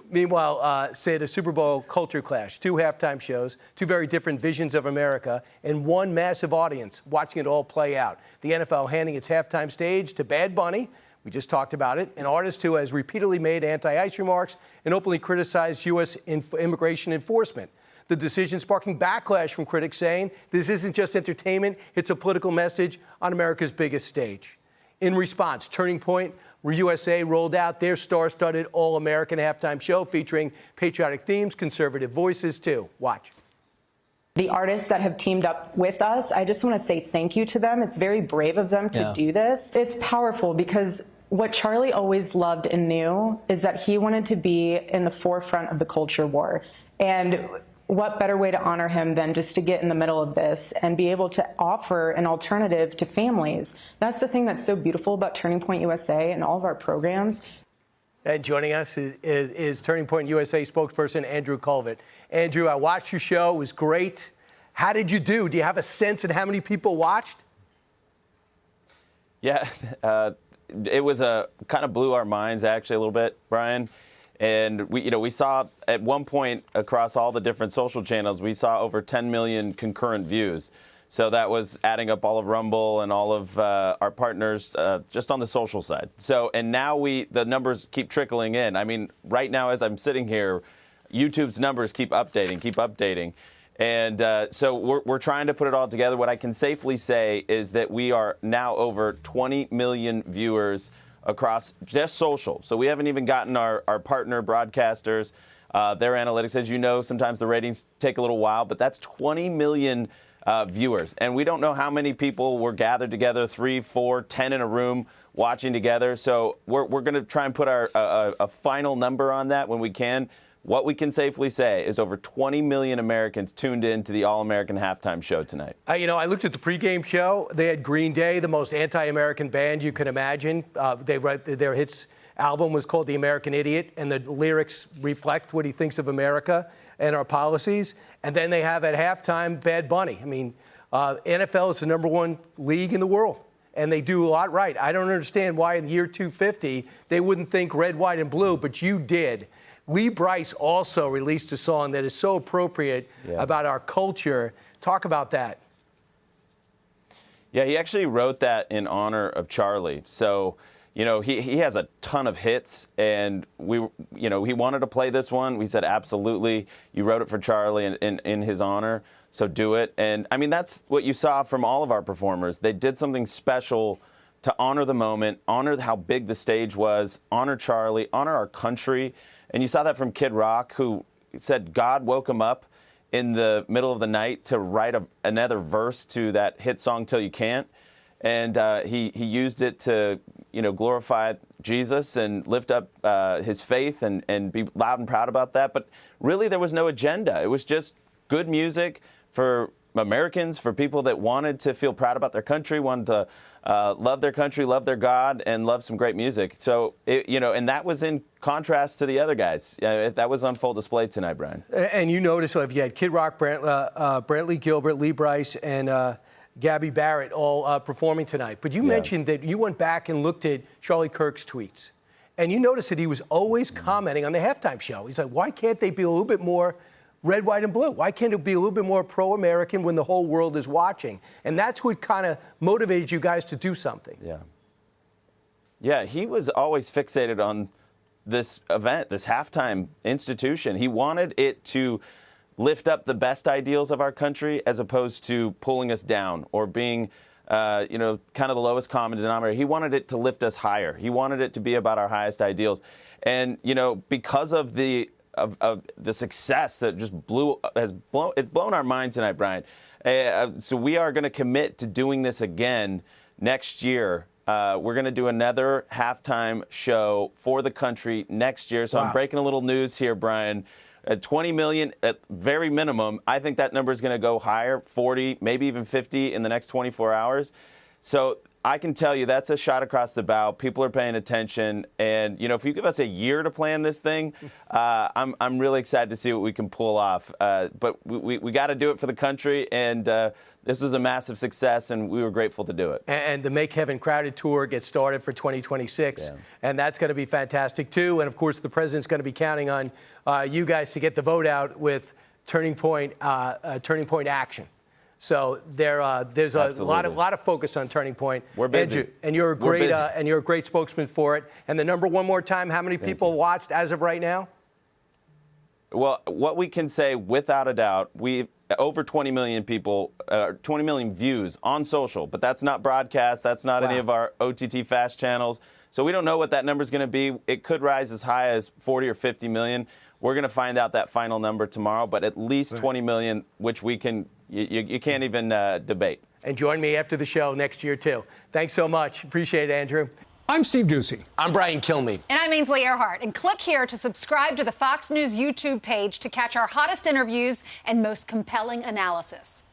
Meanwhile, say the Super Bowl culture clash, two halftime shows, two very different visions of America, and one massive audience watching it all play out. The NFL handing its halftime stage to Bad Bunny. We just talked about it. An artist who has repeatedly made anti-ICE remarks and openly criticized U.S. immigration enforcement. The decision sparking backlash from critics saying this isn't just entertainment, it's a political message on America's biggest stage. In response, Turning Point USA rolled out their star-studded all-American halftime show featuring patriotic themes, conservative voices too. Watch. The artists that have teamed up with us, I just want to say thank you to them. It's very brave of them to do this. It's powerful because what Charlie always loved and knew is that he wanted to be in the forefront of the culture war. And what better way to honor him than just to get in the middle of this and be able to offer an alternative to families. That's the thing that's so beautiful about Turning Point USA and all of our programs. And joining us is Turning Point USA spokesperson Andrew Colvett. Andrew, I watched your show. It was great. How did you do? Do you have a sense of how many people watched? Yeah, it was kind of blew our minds actually a little bit, Brian. And we saw at one point across all the different social channels, we saw over 10 million concurrent views. So that was adding up all of Rumble and all of our partners just on the social side. So, and now the numbers keep trickling in. I mean, right now as I'm sitting here, YouTube's numbers keep updating. And so we're trying to put it all together. What I can safely say is that we are now over 20 million viewers across just social. So we haven't even gotten our partner broadcasters, their analytics. As you know, sometimes the ratings take a little while, but that's 20 million viewers. And we don't know how many people were gathered together, 3, 4, 10 in a room watching together. So we're going to try and put a final number on that when we can. What we can safely say is over 20 million Americans tuned in to the All-American halftime show tonight. I looked at the pregame show. They had Green Day, the most anti-American band you can imagine. Their hits album was called The American Idiot, and the lyrics reflect what he thinks of America and our policies. And then they have at halftime Bad Bunny. I mean, NFL is the #1 league in the world, and they do a lot right. I don't understand why in the year 250 they wouldn't think red, white, and blue, but you did. Lee Brice also released a song that is so appropriate about our culture. Talk about that. Yeah, he actually wrote that in honor of Charlie. So, he has a ton of hits, and he wanted to play this one. We said, absolutely. You wrote it for Charlie in his honor, so do it. And, I mean, that's what you saw from all of our performers. They did something special to honor the moment, honor how big the stage was, honor Charlie, honor our country. And you saw that from Kid Rock, who said God woke him up in the middle of the night to write another verse to that hit song, Till You Can't. And he used it to, glorify Jesus and lift up his faith and be loud and proud about that. But really, there was no agenda. It was just good music for Americans, for people that wanted to feel proud about their country, wanted to love their country, love their God, and love some great music. So, and that was in contrast to the other guys. That was on full display tonight, Brian. And you notice, so if you had Kid Rock, Brantley Gilbert, Lee Brice, and Gabby Barrett all performing tonight. But you mentioned that you went back and looked at Charlie Kirk's tweets. And you noticed that he was always commenting on the halftime show. He's like, why can't they be a little bit more red, white, and blue? Why can't it be a little bit more pro-American when the whole world is watching? And that's what kind of motivated you guys to do something. Yeah, he was always fixated on this event, this halftime institution. He wanted it to lift up the best ideals of our country as opposed to pulling us down or being, kind of the lowest common denominator. He wanted it to lift us higher. He wanted it to be about our highest ideals. And, because of the success that it's blown our minds tonight, Brian. So we are going to commit to doing this again next year. We're going to do another halftime show for the country next year. So I'm breaking a little news here, Brian. 20 million at very minimum. I think that number is going to go higher, 40, maybe even 50 in the next 24 hours. So I can tell you that's a shot across the bow. People are paying attention, and if you give us a year to plan this thing, I'm really excited to see what we can pull off. But we got to do it for the country, and this was a massive success, and we were grateful to do it. And the Make Heaven Crowded tour gets started for 2026, and that's going to be fantastic too. And of course, the president's going to be counting on you guys to get the vote out with Turning Point Action. So there's a lot of focus on Turning Point. We're busy. Andrew, and you're a great spokesman for it. And the number, one more time, how many people watched as of right now? Well, what we can say without a doubt, we over 20 million people, 20 million views on social, but that's not broadcast. That's not any of our OTT fast channels. So we don't know what that number is going to be. It could rise as high as 40 or 50 million. We're going to find out that final number tomorrow, but at least 20 million, which we can, you can't even debate. And join me after the show next year, too. Thanks so much. Appreciate it, Andrew. I'm Steve Doocy. I'm Brian Kilmeade. And I'm Ainsley Earhart. And click here to subscribe to the Fox News YouTube page to catch our hottest interviews and most compelling analysis.